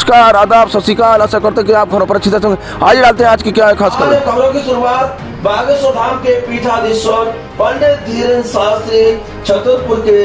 नमस्कार, आदाब, सत श्री अकाल। आशा करते हैं कि आप घरों पर अच्छी तरह से। आज डालते हैं आज की क्या है खास खबरों की शुरुआत बागेश्वर धाम के पीठाधीश्वर पंडित धीरेन्द्र शास्त्री छतरपुर के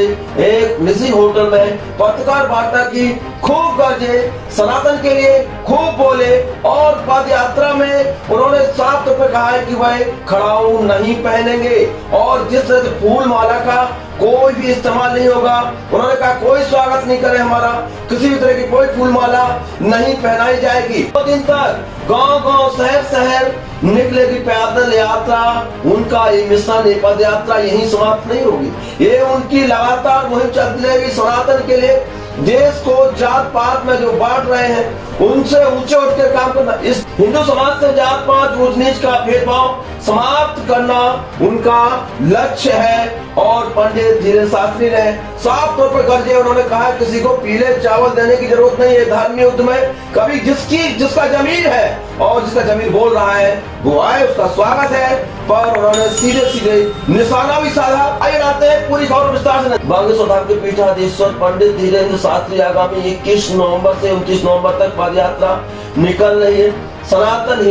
एक निजी होटल में पत्रकार वार्ता की, खूब गरजे, सनातन के लिए खूब बोले और पद यात्रा में उन्होंने साफ तौर पर कहा है कि वह खड़ाऊ नहीं पहनेंगे और जिस तरह से फूल माला का कोई भी इस्तेमाल नहीं होगा। उन्होंने कहा कोई स्वागत नहीं करे हमारा, किसी भी तरह की कोई फूल माला नहीं पहनाई जाएगी। 2 दिन तक गांव-गांव, शहर-शहर निकलेगी पैदल यात्रा। उनका ये मिशन, ये पद यात्रा यहीं समाप्त नहीं होगी। ये उनकी लगातार मुहिम चलती रहेगी सनातन के लिए। देश को जात पात में जो बांट रहे हैं उनसे ऊंचे उठ के काम करना, इस हिंदू समाज से जात पात ऊंच नीच का भेदभाव समाप्त करना उनका लक्ष्य है। और पंडित धीरेन्द्र शास्त्री ने साफ तौर पर गरजे, उन्होंने कहा किसी को पीले चावल देने की जरूरत नहीं है। धर्म युद्ध में कभी जिसका जमीर है और जिसका जमीर बोल रहा है वो आए, उसका स्वागत है। पर उन्होंने सीधे सीधे निशाना भी साधा। आइए आते हैं पूरी खबर विस्तार से। बागेश्वर धाम के पीठाधीश्वर पंडित धीरेन्द्र शास्त्री आगामी 21 नवंबर से 29 नवंबर तक पद यात्रा निकल रही है। सनातन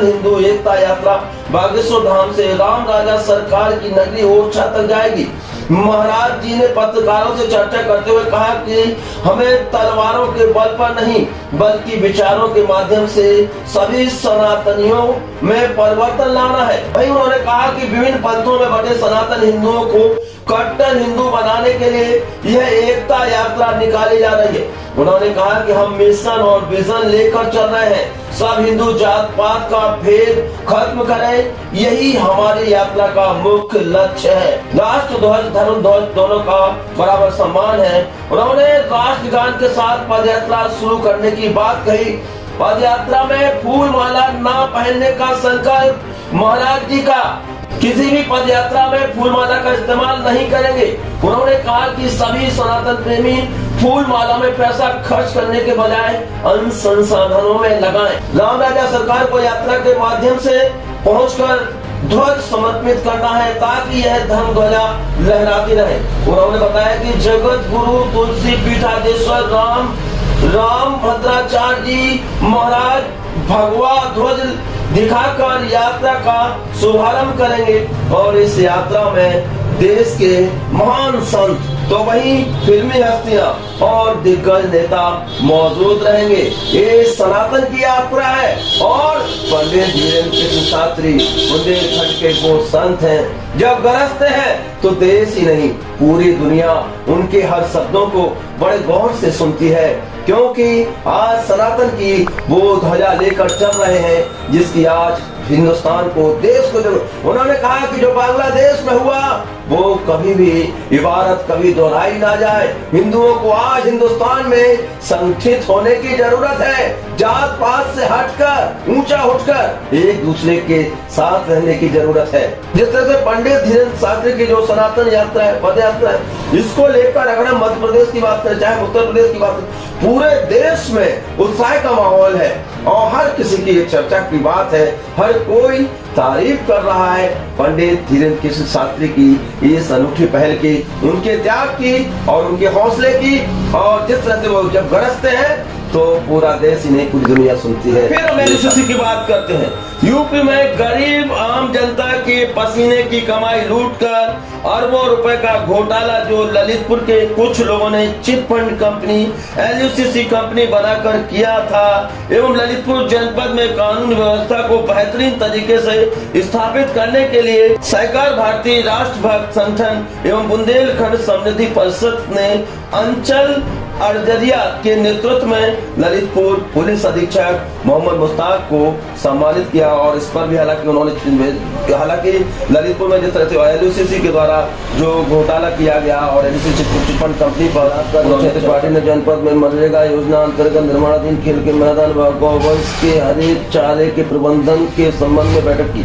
हिंदू एकता यात्रा बागेश्वर धाम से राम राजा सरकार की नगरी ओरछा तक जाएगी। महाराज जी ने पत्रकारों से चर्चा करते हुए कहा कि हमें तलवारों के बल पर नहीं बल्कि विचारों के माध्यम से सभी सनातनियों में परिवर्तन लाना है। वहीं उन्होंने कहा कि विभिन्न पंथों में बटे सनातन हिंदुओं को कट्टर हिंदू बनाने के लिए यह एकता यात्रा निकाली जा रही है। उन्होंने कहा कि हम मिशन और विजन लेकर चल रहे हैं, सब हिंदू जात पात का भेद खत्म करें, यही हमारी यात्रा का मुख्य लक्ष्य है। राष्ट्र ध्वज, धर्म ध्वज दोनों का बराबर सम्मान है। उन्होंने राष्ट्रगान के साथ पद यात्रा शुरू करने की बात कही। पद यात्रा में फूल माला ना पहनने का संकल्प महाराज जी का, किसी भी पद यात्रा में फूल माला का इस्तेमाल नहीं करेंगे। उन्होंने कहा कि सभी सनातन प्रेमी फूल माला में पैसा खर्च करने के बजाय अन्य संसाधनों में लगाएं। राम राजा सरकार को यात्रा के माध्यम से पहुंचकर ध्वज समर्पित करना है ताकि यह धर्म ध्वजा लहराती रहे। उन्होंने बताया कि जगत गुरु तुलसी पीठाधीश्वर राम भद्राचार्य जी महाराज भगवा ध्वज दिखाकर यात्रा का शुभारंभ करेंगे और इस यात्रा में देश के महान संत तो वहीं फिल्मी हस्तियां और दिग्गज नेता मौजूद रहेंगे। ये सनातन की यात्रा है और पंडित धीरेन्द्र शास्त्री बुंदेलखंड के वो संत हैं, जब गरजते हैं तो देश ही नहीं पूरी दुनिया उनके हर शब्दों को बड़े गौर से सुनती है, क्योंकि आज सनातन की वो ध्वजा लेकर चल रहे हैं जिसकी आज हिंदुस्तान को, देश को जरूरत। उन्होंने कहा कि जो बांग्लादेश में हुआ वो कभी भी इबारत कभी दोहराई ना जाए। हिंदुओं को आज हिंदुस्तान में संगठित होने की जरूरत है, जात पात से हटकर ऊंचा उठकर एक दूसरे के साथ रहने की जरूरत है। जिस तरह से पंडित धीरेन्द्र शास्त्री की जो सनातन यात्रा है, पद यात्रा है, इसको लेकर अगर हम मध्य प्रदेश की बात करें, चाहे उत्तर प्रदेश की बात करें, पूरे देश में उत्साह का माहौल है और हर किसी की चर्चा की बात है, हर कोई तारीफ कर रहा है पंडित धीरेन्द्र शास्त्री की इस अनूठी पहल की, उनके त्याग की और उनके हौसले की। और जिस तरह से वो जब गरजते हैं तो पूरा देश ही नहीं पूरी दुनिया सुनती है। फिर हम एलयूसीसी की बात करते हैं। यूपी में गरीब आम जनता के पसीने की कमाई लूटकर अरबों रुपए का घोटाला जो ललितपुर के कुछ लोगों ने chit fund company LUCC company बनाकर किया था एवं ललितपुर जनपद में कानून व्यवस्था को बेहतरीन तरीके से स्थापित करने के लिए सहकार भारती राष्ट्रभक्त संगठन एवं बुंदेलखंड समृद्धि परिषद ने अंचल अड़जरिया के नेतृत्व में ललितपुर पुलिस अधीक्षक मोहम्मद मुश्ताक को सम्मानित किया। और इस पर भी हालांकि ललितपुर में जिस तरह से एलयूसीसी के द्वारा जो घोटाला किया गया और एलयूसीसी चिट फंड कंपनी पर पार्टी ने जनपद में मनरेगा योजना अंतर्गत निर्माणाधीन खेल के मैदान व गौवंश के हरे चारे के प्रबंधन के संबंध में बैठक की।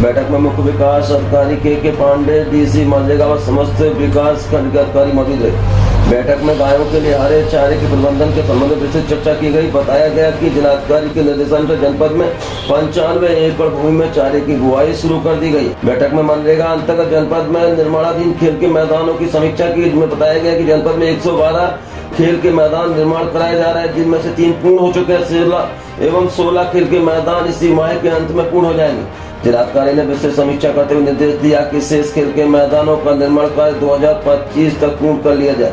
बैठक में मुख्य विकास अधिकारी के पांडे, डीसी मनरेगा व समस्त विकास खंड के अधिकारी मौजूद रहे। बैठक में गायों के लिए हरे चारे के प्रबंधन के संबंध में विस्तृत चर्चा की गई। बताया गया कि जिलाधिकारी के निर्देशन पर जनपद में 95 एकड़ भूमि में चारे की बुआई शुरू कर दी गई। बैठक में मनरेगा अंतर्गत जनपद में निर्माणाधीन खेल के मैदानों की समीक्षा की, जिसमें बताया गया कि जनपद में 112 खेल के मैदान निर्माण कराए जा रहे हैं, जिनमें से 3 पूर्ण हो चुके हैं। 16 खेल के मैदान इसी माह के अंत में पूर्ण हो जाएंगे। जिलाधिकारी ने विस्तृत समीक्षा करते हुए निर्देश दिया कि शेष खेल के मैदानों का निर्माण कार्य 2025 तक पूर्ण कर लिया जाए,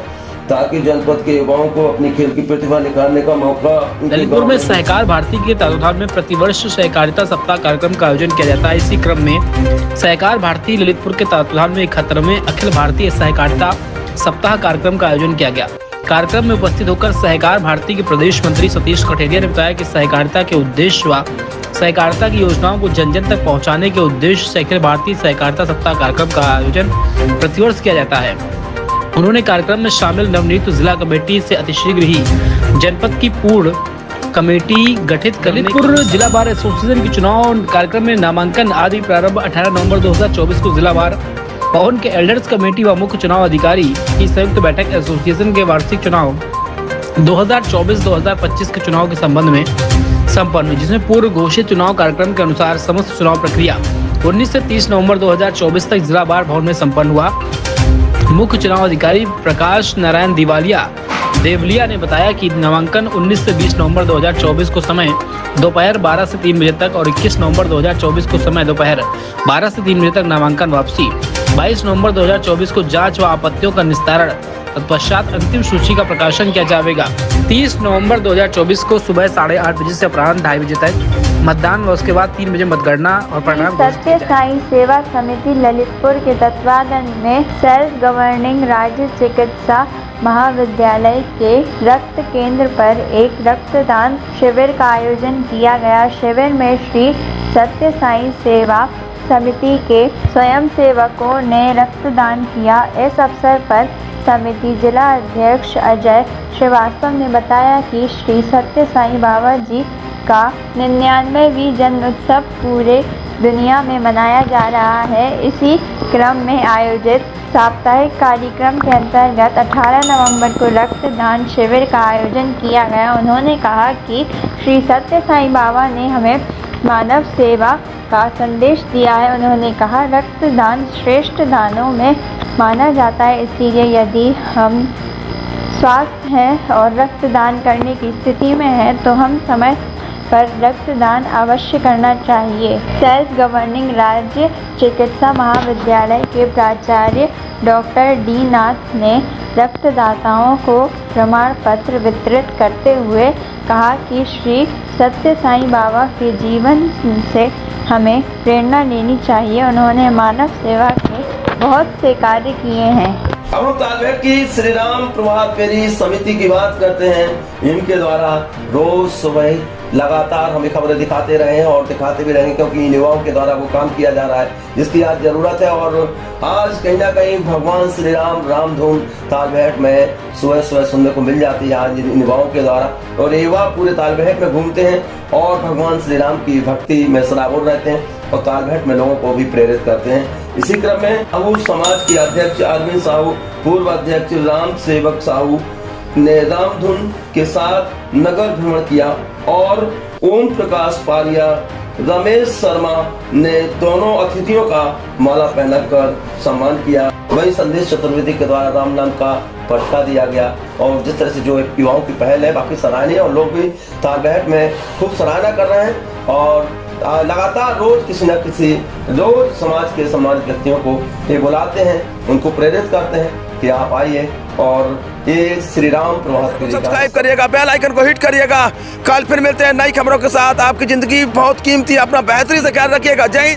ताकि जनपद के युवाओं को अपनी खेल की प्रतिभा निखारने का मौका। ललितपुर में सहकार भारती के तत्वाधान में प्रतिवर्ष सहकारिता सप्ताह कार्यक्रम का आयोजन किया जाता है। इसी क्रम में सहकार भारती ललितपुर के तत्वाधान में 71वें अखिल भारतीय सहकारिता सप्ताह कार्यक्रम का आयोजन किया गया। कार्यक्रम में उपस्थित होकर सहकार भारती के प्रदेश मंत्री सतीश कठेरिया ने बताया कि सहकारिता के उद्देश्य व सहकारिता की योजनाओं को जन जन तक पहुंचाने के उद्देश्य से अखिल भारतीय सहकारिता सप्ताह कार्यक्रम का आयोजन प्रतिवर्ष किया जाता है। उन्होंने कार्यक्रम में शामिल नवनियुक्त जिला कमेटी से अतिशीघ्र ही जनपद की पूर्ण कमेटी गठित करने। ललितपुर जिला बार एसोसिएशन के चुनाव कार्यक्रम में नामांकन आदि प्रारंभ 18 नवंबर 2024 को जिला बार भवन के एल्डर्स कमेटी व मुख्य चुनाव अधिकारी की संयुक्त बैठक एसोसिएशन के वार्षिक चुनाव 2024-2025 के चुनाव के संबंध में संपन्न हुई, जिसमें पूर्व घोषित चुनाव कार्यक्रम के अनुसार समस्त चुनाव प्रक्रिया 19 से 30 नवंबर 2024 तक जिला बार भवन में संपन्न हुआ। मुख्य चुनाव अधिकारी प्रकाश नारायण देवलिया ने बताया कि नामांकन 19 से 20 नवंबर 2024 को समय दोपहर 12 से 3 बजे तक और 21 नवंबर 2024 को समय दोपहर 12 से 3 बजे तक नामांकन वापसी, 22 नवंबर 2024 को जांच व आपत्तियों का निस्तारण, तत्पश्चात अंतिम सूची का प्रकाशन किया जाएगा। 30 नवंबर 2024 को सुबह 8:30 बजे से अपराह्न 2:30 बजे तक मतदान व उसके बाद 3 बजे मतगणना और परिणाम। सत्य साई सेवा समिति ललितपुर के तत्वाधान में सेल्फ गवर्निंग राज्य चिकित्सा महाविद्यालय के रक्त केंद्र पर एक रक्तदान शिविर का आयोजन किया गया। शिविर में श्री सत्य साई सेवा समिति के स्वयंसेवकों ने रक्तदान किया। इस अवसर पर समिति जिला अध्यक्ष अजय श्रीवास्तव ने बताया कि श्री सत्य साई बाबा जी का 99वीं जन्म उत्सव पूरे दुनिया में मनाया जा रहा है। इसी क्रम में आयोजित साप्ताहिक कार्यक्रम के अंतर्गत 18 नवंबर को रक्तदान शिविर का आयोजन किया गया। उन्होंने कहा कि श्री सत्य साई बाबा ने हमें मानव सेवा का संदेश दिया है। उन्होंने कहा रक्तदान श्रेष्ठ दानों में माना जाता है, इसीलिए यदि हम स्वस्थ हैं और रक्तदान करने की स्थिति में हैं तो हम समय पर रक्तदान अवश्य करना चाहिए। सेल्फ गवर्निंग राज्य चिकित्सा महाविद्यालय के प्राचार्य डॉक्टर डी नाथ ने रक्तदाताओं को प्रमाण पत्र वितरित करते हुए कहा कि श्री सत्य साई बाबा के जीवन से हमें प्रेरणा लेनी चाहिए। उन्होंने मानव सेवा के बहुत से कार्य किए हैं। अब हम तालबेट की श्री राम प्रभात फेरी समिति की बात करते हैं। इनके द्वारा रोज सुबह लगातार हमें खबरें दिखाते रहे हैं और दिखाते भी रहेंगे, क्योंकि इन युवाओं के द्वारा वो काम किया जा रहा है जिसकी आज जरूरत है। और आज कहीं ना कहीं भगवान श्री राम रामधुन तालबेट में सुबह सुबह सुनने को मिल जाती है आज इन युवाओं के द्वारा। और युवा पूरे तालबेट में घूमते हैं और भगवान श्री राम की भक्ति में सराबोर रहते हैं और तालबेट में लोगों को भी प्रेरित करते हैं। इसी क्रम में साहू समाज के अध्यक्ष अरविंद साहू, पूर्व अध्यक्ष राम सेवक साहू ने रामधुन के साथ नगर भ्रमण किया और ओम प्रकाश पालिया, रमेश शर्मा ने दोनों अतिथियों का माला पहनाकर सम्मान किया। वही संदेश चतुर्वेदी के द्वारा राम नाम का पटका दिया गया और जिस तरह से जो युवाओं की पहल है बाकी सराहनीय, और लोग भी तालबेट में खूब सराहना कर रहे हैं और लगातार रोज किसी न किसी रोज समाज के सम्मानित व्यक्तियों को ये बुलाते हैं, उनको प्रेरित करते हैं कि आप आइए और ये श्री राम प्रभात फेरी सब्सक्राइब करिएगा, बेल आइकन को हिट करिएगा। कल फिर मिलते हैं नई खबरों के साथ। आपकी जिंदगी बहुत कीमती, अपना बेहतरीन से ख्याल रखिएगा। जय हिंद।